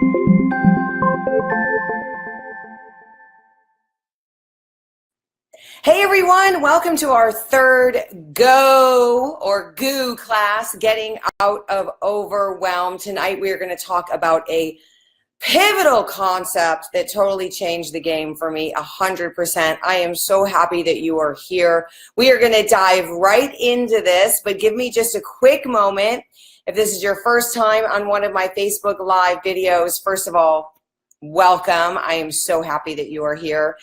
Hey everyone, welcome to our third GO class, Getting Out of Overwhelm. Tonight we are going to talk about a pivotal concept that totally changed the game for me 100%. I am so happy that you are here. We are going to dive right into this, but give me just a quick moment. If this is your first time on one of my Facebook Live videos, first of all, welcome. I am so happy that you are here.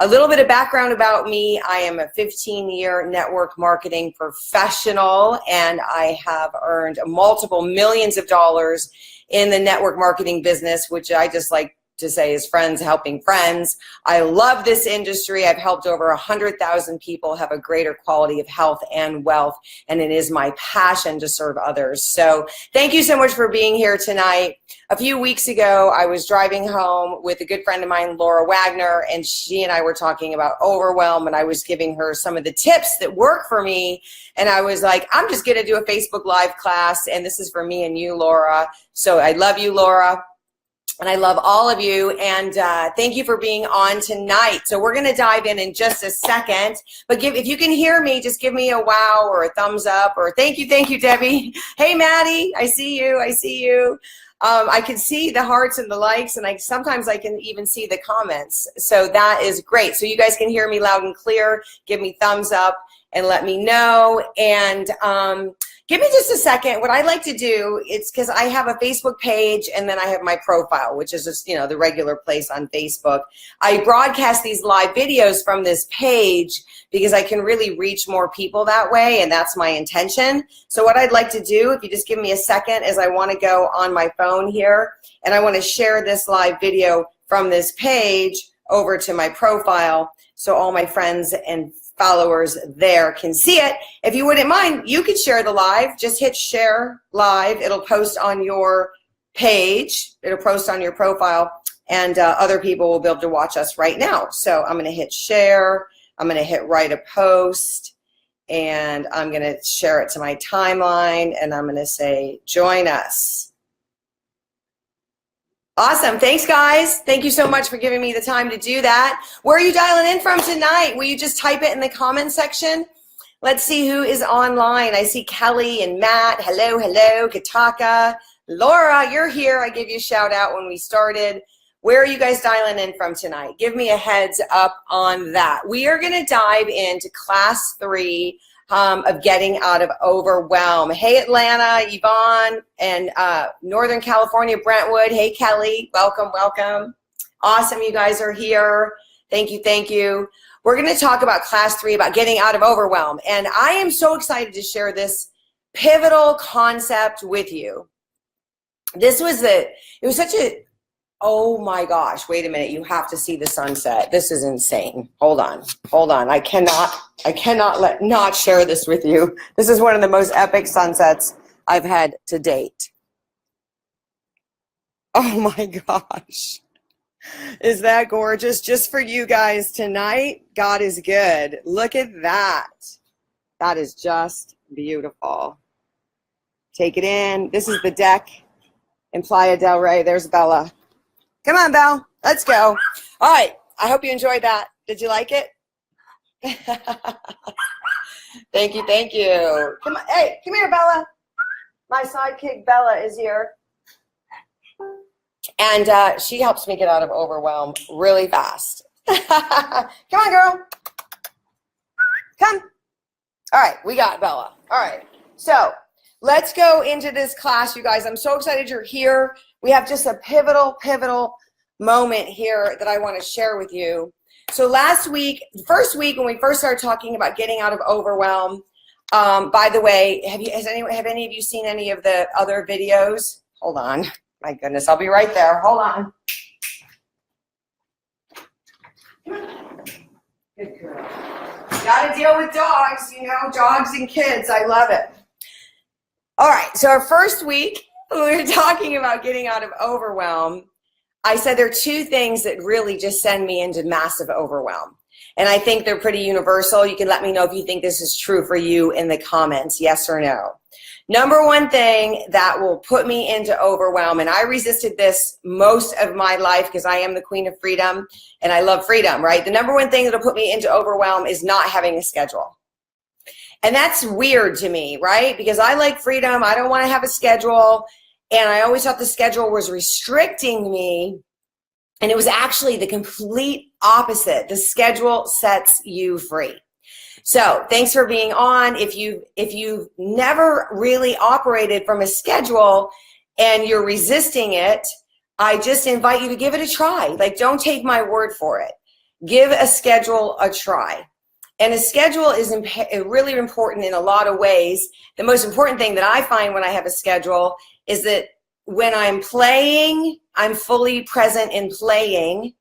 A little bit of background about me. I am a 15-year network marketing professional, and I have earned multiple millions of dollars in the network marketing business, which I just like to say is friends helping friends. I love this industry. I've helped over 100,000 people have a greater quality of health and wealth, and it is my passion to serve others. So thank you so much for being here tonight. A few weeks ago, I was driving home with a good friend of mine, Laura Wagner, and she and I were talking about overwhelm, and I was giving her some of the tips that work for me. And I was like, I'm just going to do a Facebook Live class, and this is for me and you, Laura. So I love you, Laura. And I love all of you, and thank you for being on tonight. So we're going to dive in just a second, but if you can hear me, just give me a wow or a thumbs up, or thank you, Debbie. Hey, Maddie, I see you. I can see the hearts and the likes, and sometimes I can even see the comments. So that is great. So you guys can hear me loud and clear. Give me thumbs up and let me know. And give me just a second. What I like to do, it's because I have a Facebook page and then I have my profile, which is just, the regular place on Facebook. I broadcast these live videos from this page because I can really reach more people that way, and that's my intention. So what I'd like to do, if you just give me a second, is I want to go on my phone here and I want to share this live video from this page over to my profile so all my friends and followers there can see it. If you wouldn't mind, you could share the live. Just hit share live. It'll post on your page. It'll post on your profile, and other people will be able to watch us right now. So I'm going to hit share. I'm going to hit write a post, and I'm going to share it to my timeline, and I'm going to say join us. Awesome. Thanks, guys. Thank you so much for giving me the time to do that. Where are you dialing in from tonight? Will you just type it in the comment section? Let's see who is online. I see Kelly and Matt. Hello, Kataka. Laura, you're here. I gave you a shout out when we started. Where are you guys dialing in from tonight? Give me a heads up on that. We are going to dive into class 3 of Getting Out of Overwhelm. Hey, Atlanta, Yvonne, and Northern California, Brentwood. Hey, Kelly, welcome. Awesome, you guys are here. Thank you. We're going to talk about class 3, about getting out of overwhelm. And I am so excited to share this pivotal concept with you. It was such a, oh my gosh, wait a minute, you have to see the sunset. This is insane. Hold on. I cannot not share this with you. This is one of the most epic sunsets I've had to date. Oh my gosh. Is that gorgeous? Just for you guys tonight. God is good. Look at that. That is just beautiful. Take it in. This is the deck in Playa del Rey. There's Bella. Come on, Belle. Let's go. All right. I hope you enjoyed that. Did you like it? Thank you. Come on. Hey, come here, Bella. My sidekick, Bella, is here. And she helps me get out of overwhelm really fast. Come on, girl. Come. All right. We got Bella. All right. So let's go into this class, you guys. I'm so excited you're here. We have just a pivotal moment here that I want to share with you. So last week, first week when we first started talking about getting out of overwhelm, by the way, have any of you seen any of the other videos? Hold on. My goodness, I'll be right there. Hold on. Good girl. Got to deal with dogs, dogs and kids. I love it. All right, so our first week, when we were talking about getting out of overwhelm, I said there are 2 things that really just send me into massive overwhelm. And I think they're pretty universal. You can let me know if you think this is true for you in the comments, yes or no. Number one thing that will put me into overwhelm, and I resisted this most of my life because I am the queen of freedom and I love freedom, right? The number one thing that'll put me into overwhelm is not having a schedule. And that's weird to me, right? Because I like freedom. I don't want to have a schedule. And I always thought the schedule was restricting me. And it was actually the complete opposite. The schedule sets you free. So thanks for being on. If you've never really operated from a schedule and you're resisting it, I just invite you to give it a try. Like, don't take my word for it. Give a schedule a try. And a schedule is really important in a lot of ways. The most important thing that I find when I have a schedule is that when I'm playing, I'm fully present in playing,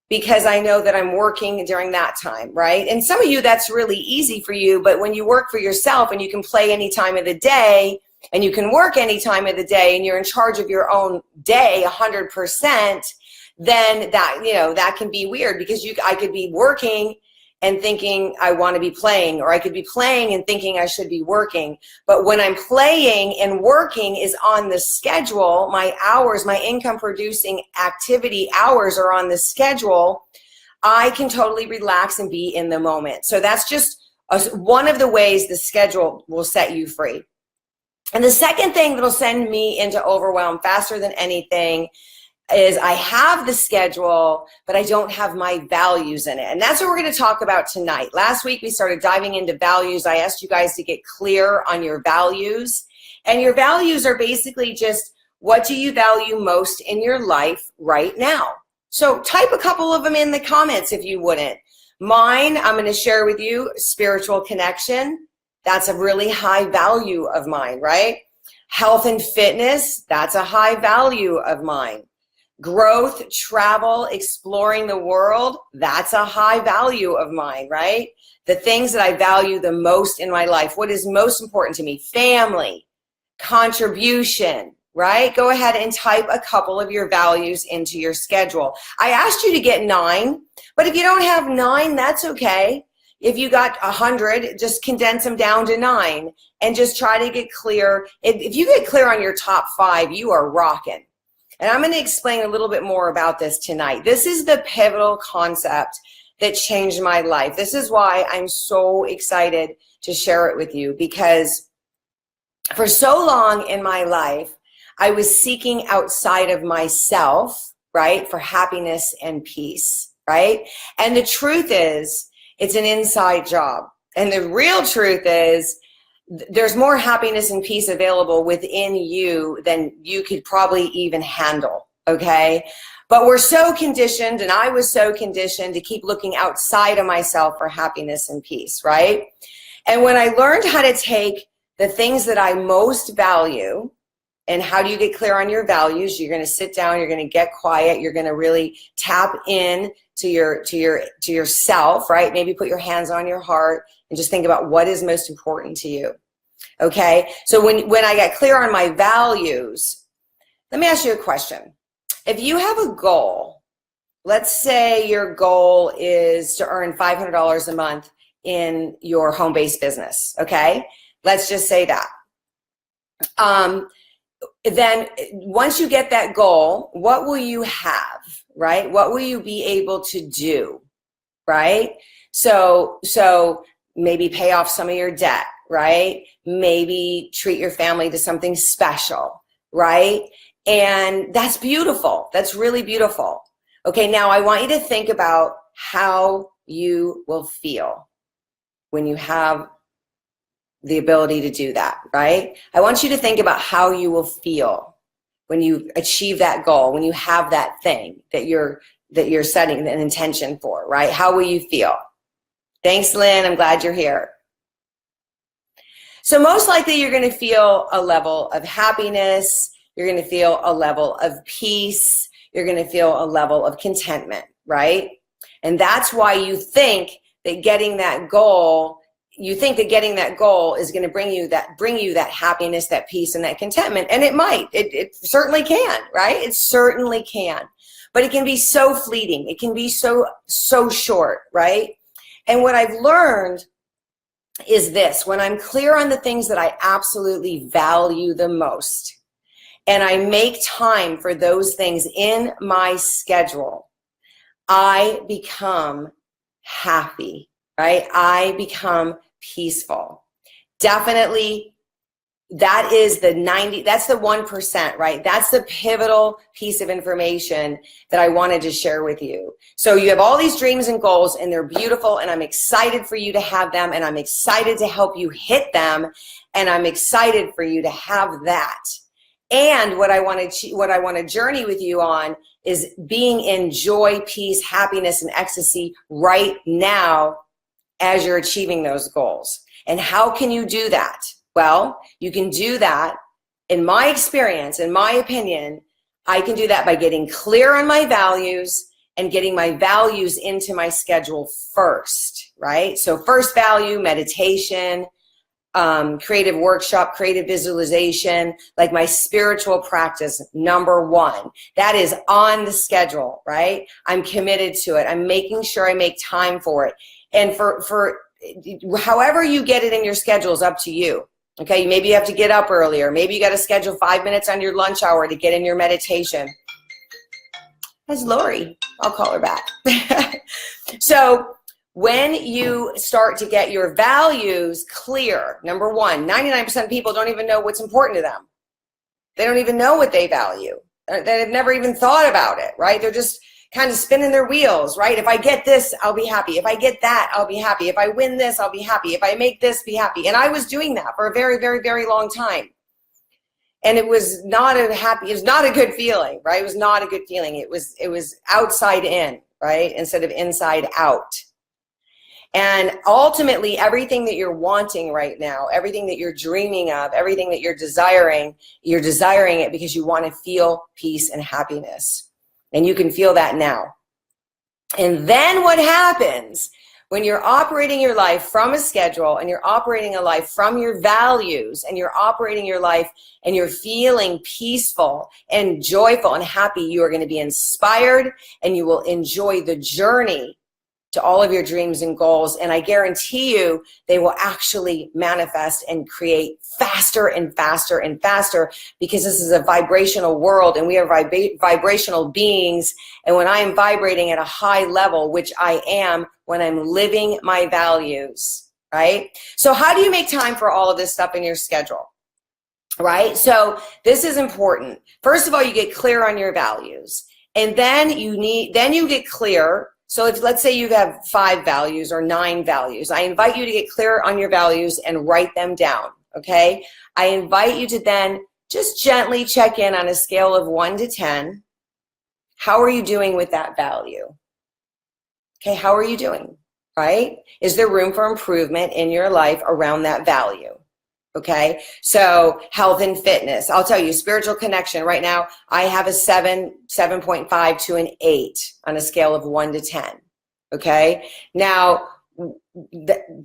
because I know that I'm working during that time, right? And some of you, that's really easy for you, but when you work for yourself and you can play any time of the day and you can work any time of the day and you're in charge of your own day 100%, then that, that can be weird, because I could be working and thinking I want to be playing, or I could be playing and thinking I should be working. But when I'm playing and working is on the schedule, my hours, my income producing activity hours are on the schedule, I can totally relax and be in the moment. So that's just one of the ways the schedule will set you free. And the second thing that'll send me into overwhelm faster than anything is I have the schedule, but I don't have my values in it. And that's what we're going to talk about tonight. Last week, we started diving into values. I asked you guys to get clear on your values. And your values are basically just, what do you value most in your life right now? So type a couple of them in the comments if you wouldn't. Mine, I'm going to share with you, spiritual connection. That's a really high value of mine, right? Health and fitness, that's a high value of mine. Growth, travel, exploring the world, that's a high value of mine, right? The things that I value the most in my life, what is most important to me? Family, contribution, right? Go ahead and type a couple of your values into your schedule. I asked you to get 9, but if you don't have 9, that's okay. If you got 100, just condense them down to 9 and just try to get clear. If you get clear on your top 5, you are rocking. And I'm going to explain a little bit more about this tonight. This is the pivotal concept that changed my life. This is why I'm so excited to share it with you, because for so long in my life, I was seeking outside of myself, right, for happiness and peace, right? And the truth is, it's an inside job. And the real truth is, there's more happiness and peace available within you than you could probably even handle, okay? But we're so conditioned, and I was so conditioned to keep looking outside of myself for happiness and peace, right? And when I learned how to take the things that I most value, and how do you get clear on your values? You're going to sit down, you're going to get quiet, you're going to really tap in to yourself, right? Maybe put your hands on your heart and just think about what is most important to you. Okay? So when I got clear on my values, let me ask you a question. If you have a goal, let's say your goal is to earn $500 a month in your home-based business, okay? Let's just say that. Then once you get that goal, what will you have, right? What will you be able to do, right? So maybe pay off some of your debt, right? Maybe treat your family to something special, right? And that's beautiful. That's really beautiful. Okay, now I want you to think about how you will feel when you have the ability to do that, right? I want you to think about how you will feel when you achieve that goal, when you have that thing that you're setting an intention for, right? How will you feel? Thanks, Lynn. I'm glad you're here. So most likely you're going to feel a level of happiness. You're going to feel a level of peace. You're going to feel a level of contentment, right? And that's why you think that getting that goal is going to bring you that happiness, that peace, and that contentment. And it might. It certainly can, right? It certainly can. But it can be so fleeting. It can be so short, right? And what I've learned is this: when I'm clear on the things that I absolutely value the most, and I make time for those things in my schedule, I become happy, right? I become peaceful. Definitely, that is that's the 1%, right? That's the pivotal piece of information that I wanted to share with you. So you have all these dreams and goals, and they're beautiful, and I'm excited for you to have them, and I'm excited to help you hit them, and I'm excited for you to have that. And what I want to journey with you on is being in joy, peace, happiness, and ecstasy right now as you're achieving those goals. And how can you do that? Well, you can do that, in my experience, in my opinion, I can do that by getting clear on my values and getting my values into my schedule first, right? So first value, meditation, creative workshop, creative visualization, like my spiritual practice, number one. That is on the schedule, right? I'm committed to it. I'm making sure I make time for it. And for however you get it in your schedule is up to you. Okay, maybe you have to get up earlier. Maybe you got to schedule 5 minutes on your lunch hour to get in your meditation. That's Lori. I'll call her back. So when you start to get your values clear, number one, 99% of people don't even know what's important to them. They don't even know what they value. They've never even thought about it, right? They're just kind of spinning their wheels, right? If I get this, I'll be happy. If I get that, I'll be happy. If I win this, I'll be happy. If I make this, be happy. And I was doing that for a very, very, very long time. And it was not a good feeling, right? It was not a good feeling. It was outside in, right? Instead of inside out. And ultimately, everything that you're wanting right now, everything that you're dreaming of, everything that you're desiring it because you want to feel peace and happiness. And you can feel that now. And then what happens when you're operating your life from a schedule, and you're operating a life from your values, and you're operating your life and you're feeling peaceful and joyful and happy, you are going to be inspired, and you will enjoy the journey to all of your dreams and goals. And I guarantee you they will actually manifest and create faster and faster and faster, because this is a vibrational world, and we are vibrational beings. And when I am vibrating at a high level, which I am when I'm living my values, right? So how do you make time for all of this stuff in your schedule? Right? So this is important. First of all, you get clear on your values, and then you get clear. So if, let's say you have 5 values or 9 values, I invite you to get clear on your values and write them down, okay? I invite you to then just gently check in on a scale of 1 to 10. How are you doing with that value? Okay, how are you doing, right? Is there room for improvement in your life around that value? Okay, so health and fitness. I'll tell you, spiritual connection. Right now, I have a 7.5 to an 8 on a scale of 1 to 10. Okay, now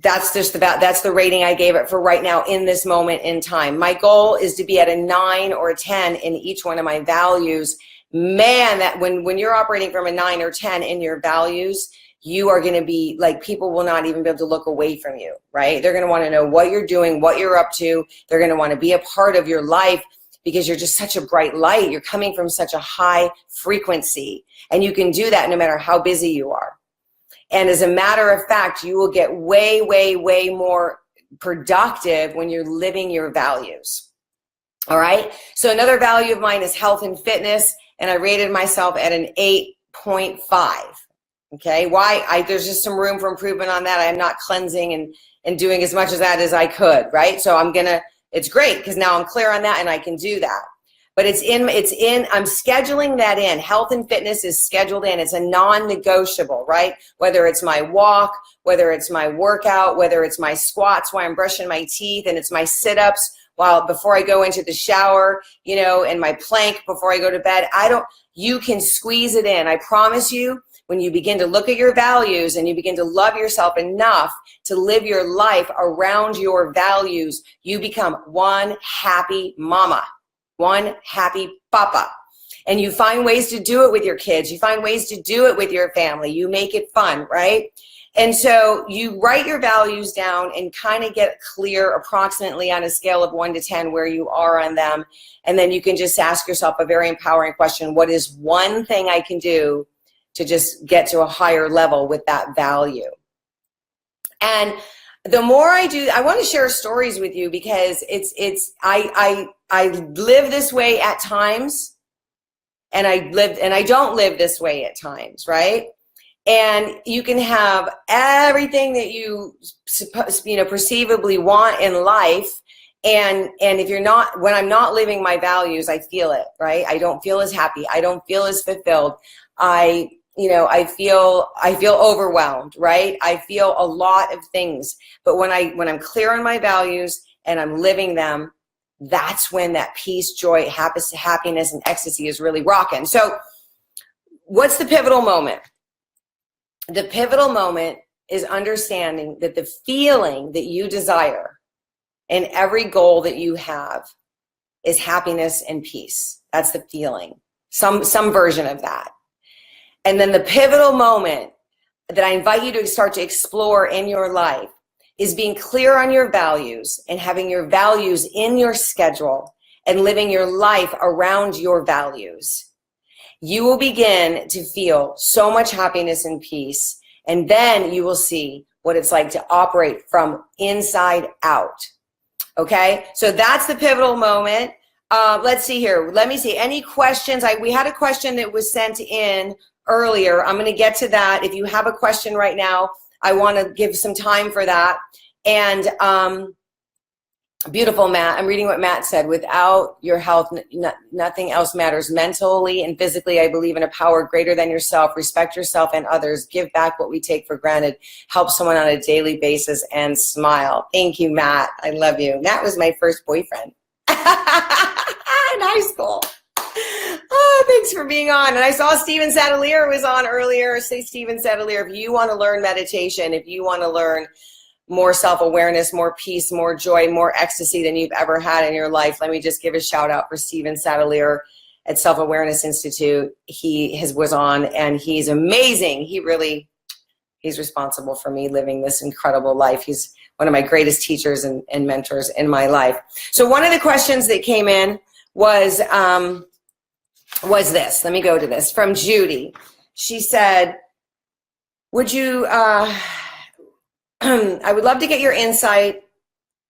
that's the rating I gave it for right now in this moment in time. My goal is to be at a 9 or a 10 in each one of my values. Man, that when you're operating from a 9 or 10 in your values, you are going to be like, people will not even be able to look away from you, right? They're going to want to know what you're doing, what you're up to. They're going to want to be a part of your life because you're just such a bright light. You're coming from such a high frequency, and you can do that no matter how busy you are. And as a matter of fact, you will get way, way, way more productive when you're living your values. All right. So another value of mine is health and fitness, and I rated myself at an 8.5. Okay, why? There's just some room for improvement on that. I'm not cleansing and doing as much of that as I could, right? So it's great because now I'm clear on that and I can do that. But I'm scheduling that in. Health and fitness is scheduled in. It's a non-negotiable, right? Whether it's my walk, whether it's my workout, whether it's my squats while I'm brushing my teeth, and it's my sit-ups before I go into the shower, and my plank before I go to bed. You can squeeze it in. I promise you, when you begin to look at your values and you begin to love yourself enough to live your life around your values, you become one happy mama, one happy papa. And you find ways to do it with your kids. You find ways to do it with your family. You make it fun, right? And so you write your values down and kind of get clear approximately on a scale of 1 to 10 where you are on them. And then you can just ask yourself a very empowering question. What is one thing I can do to just get to a higher level with that value? And the more I do, I want to share stories with you because I live this way at times, and I don't live this way at times, right? And you can have everything that you perceivably want in life, and if you're not, when I'm not living my values, I feel it, right? I don't feel as happy. I don't feel as fulfilled. I feel overwhelmed, right? I feel a lot of things. But when I'm clear on my values and I'm living them, that's when that peace, joy, happiness, and ecstasy is really rocking. So what's the pivotal moment? The pivotal moment is understanding that the feeling that you desire in every goal that you have is happiness and peace. That's the feeling, some version of that. And then the pivotal moment that I invite you to start to explore in your life is being clear on your values and having your values in your schedule and living your life around your values. You will begin to feel so much happiness and peace, and then you will see what it's like to operate from inside out. Okay, so that's the pivotal moment. Let's see here. Let me see. Any questions? We had a question that was sent in earlier. I'm going to get to that. If you have a question right now, I want to give some time for that. And beautiful, Matt. I'm reading what Matt said. Without your health, nothing else matters. Mentally and physically, I believe in a power greater than yourself. Respect yourself and others. Give back what we take for granted. Help someone on a daily basis and smile. Thank you, Matt. I love you. Matt was my first boyfriend in high school. Oh, thanks for being on. And I saw Steven Sadalier was on earlier. Say, Steven Sadalier, if you want to learn meditation, if you want to learn more self-awareness, more peace, more joy, more ecstasy than you've ever had in your life, let me just give a shout out for Steven Sadalier at Self-Awareness Institute. He was on, and he's amazing. He's responsible for me living this incredible life. He's one of my greatest teachers and mentors in my life. So one of the questions that came in was this. Let me go to this from Judy. She said, would you, I would love to get your insight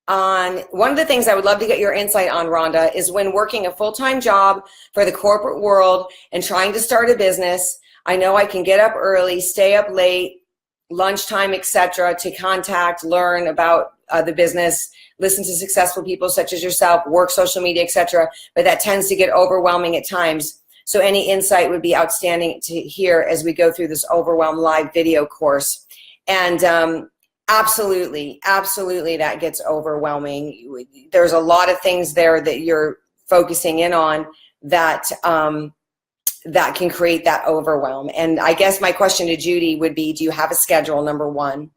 on, one of the things I would love to get your insight on, Rhonda, is when working a full-time job for the corporate world and trying to start a business, I know I can get up early, stay up late, lunchtime, etc., to contact, learn about the business, listen to successful people such as yourself, work social media, etc., but that tends to get overwhelming at times. So any insight would be outstanding to hear as we go through this Overwhelm Live video course. And absolutely, that gets overwhelming. There's a lot of things there that you're focusing in on that that can create that overwhelm. And I guess my question to Judy would be, do you have a schedule, number one?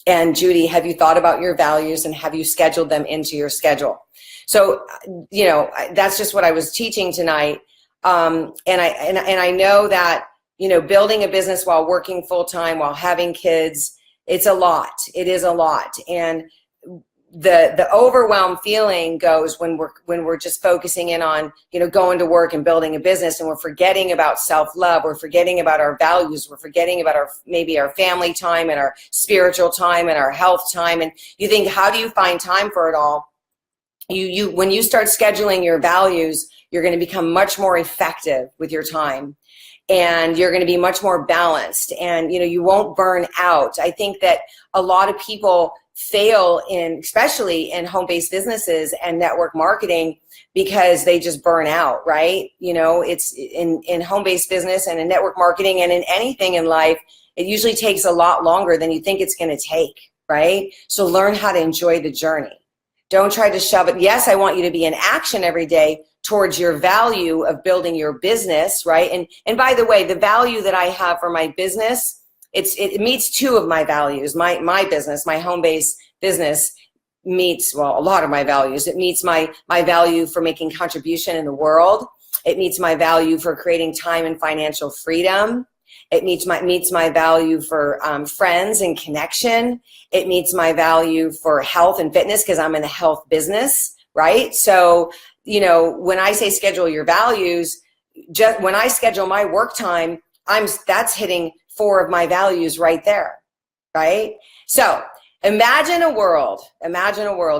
And Judy, have you thought about your values and have you scheduled them into your schedule? So, you know, that's just what I was teaching tonight. And I know that, you know, building a business while working full time, while having kids, it's a lot. It is a lot. And the overwhelm feeling goes when we're just focusing in on, you know, going to work and building a business, and we're forgetting about self-love, we're forgetting about our values, we're forgetting about maybe our family time and our spiritual time and our health time. And you think, how do you find time for it all? When you start scheduling your values, you're going to become much more effective with your time, and you're going to be much more balanced, and, you know, you won't burn out. I think that a lot of people fail especially in home-based businesses and network marketing, because they just burn out, right? You know, it's in home-based business and in network marketing and in anything in life, it usually takes a lot longer than you think it's going to take, right? So learn how to enjoy the journey. Don't try to shove it. Yes, I want you to be in action every day towards your value of building your business, right? And by the way, the value that I have for my business, it meets two of my values. My business, my home-based business, meets, well, a lot of my values. It meets my value for making contribution in the world. It meets my value for creating time and financial freedom. It meets my value for friends and connection. It meets my value for health and fitness because I'm in the health business, right? So, you know, when I say schedule your values, just when I schedule my work time, that's hitting 4 of my values right there, right? So imagine a world,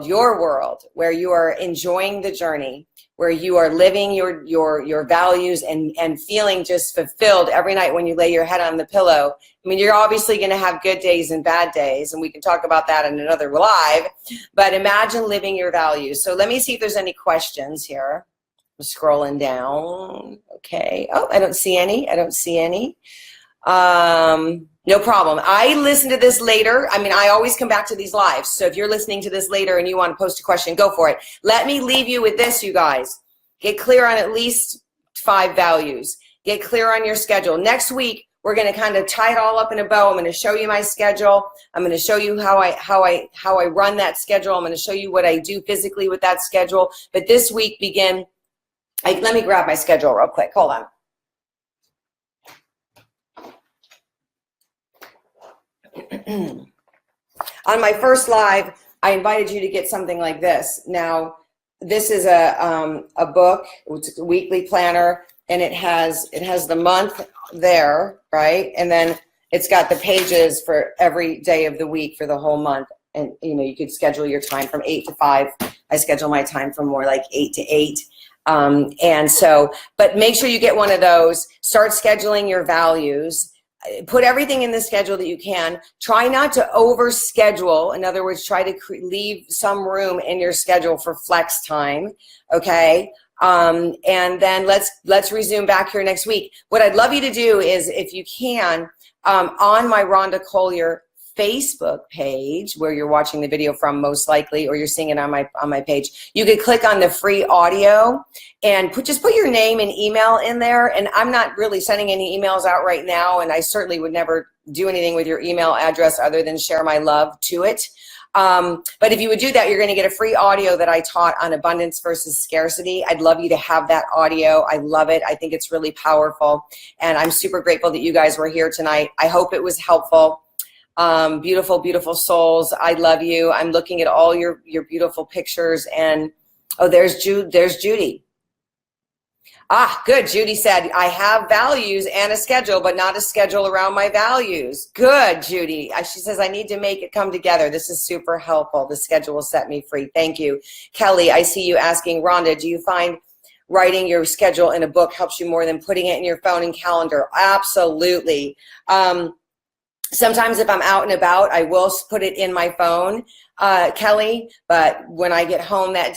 your world, where you are enjoying the journey, where you are living your values and feeling just fulfilled every night when you lay your head on the pillow. I mean, you're obviously going to have good days and bad days, and we can talk about that in another live, but imagine living your values. So let me see if there's any questions here. I'm scrolling down. Okay. Oh, I don't see any. No problem. I listen to this later. I mean, I always come back to these lives. So if you're listening to this later and you want to post a question, go for it. Let me leave you with this, you guys. Get clear on at least 5 values. Get clear on your schedule. Next week, we're going to kind of tie it all up in a bow. I'm going to show you my schedule. I'm going to show you how I run that schedule. I'm going to show you what I do physically with that schedule. But this week let me grab my schedule real quick. Hold on. On my first live, I invited you to get something like this. Now, this is a book. It's a weekly planner, and it has the month there, right? And then it's got the pages for every day of the week for the whole month. And you know, you could schedule your time from 8 to 5. I schedule my time from more like 8 to 8. And so, but make sure you get one of those. Start scheduling your values. Put everything in the schedule that you can. Try not to overschedule. In other words, try to leave some room in your schedule for flex time. Okay. And then let's resume back here next week. What I'd love you to do is, if you can, on my Rhonda Collier Facebook page, where you're watching the video from most likely, or you're seeing it on my page, you could click on the free audio and just put your name and email in there. And I'm not really sending any emails out right now, and I certainly would never do anything with your email address other than share my love to it. But if you would do that, you're going to get a free audio that I taught on abundance versus scarcity. I'd love you to have that audio. I love it. I think it's really powerful, and I'm super grateful that you guys were here tonight. I hope it was helpful. Beautiful, beautiful souls. I love you. I'm looking at all your beautiful pictures, and oh, there's Judy. Ah, good. Judy said, I have values and a schedule, but not a schedule around my values. Good, Judy. She says, I need to make it come together. This is super helpful. The schedule will set me free. Thank you. Kelly, I see you asking, Rhonda, do you find writing your schedule in a book helps you more than putting it in your phone and calendar? Absolutely. Sometimes if I'm out and about, I will put it in my phone, Kelly, but when I get home that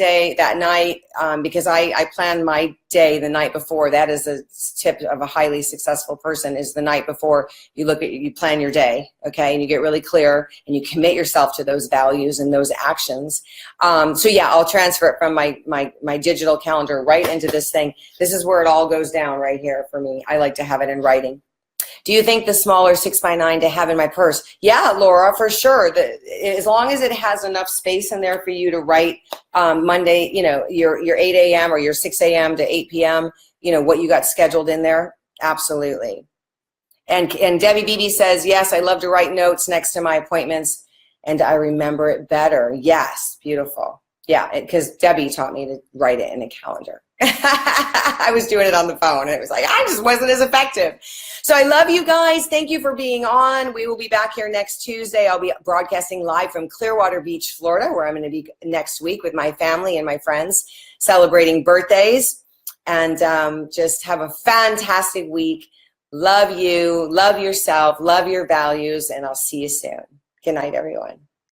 night, because I plan my day the night before. That is a tip of a highly successful person, is the night before you plan your day, okay, and you get really clear and you commit yourself to those values and those actions. So yeah, I'll transfer it from my digital calendar right into this thing. This is where it all goes down right here for me. I like to have it in writing. Do you think the smaller 6x9 to have in my purse? Yeah, Laura, for sure. As long as it has enough space in there for you to write Monday, you know, your 8 a.m. or your 6 a.m. to 8 p.m., you know, what you got scheduled in there. Absolutely. And Debbie Beebe says, yes, I love to write notes next to my appointments, and I remember it better. Yes, beautiful. Yeah, because Debbie taught me to write it in a calendar. I was doing it on the phone, and it was like, I just wasn't as effective. So I love you guys. Thank you for being on. We will be back here next Tuesday. I'll be broadcasting live from Clearwater Beach, Florida, where I'm going to be next week with my family and my friends celebrating birthdays. And just have a fantastic week. Love you. Love yourself. Love your values. And I'll see you soon. Good night, everyone.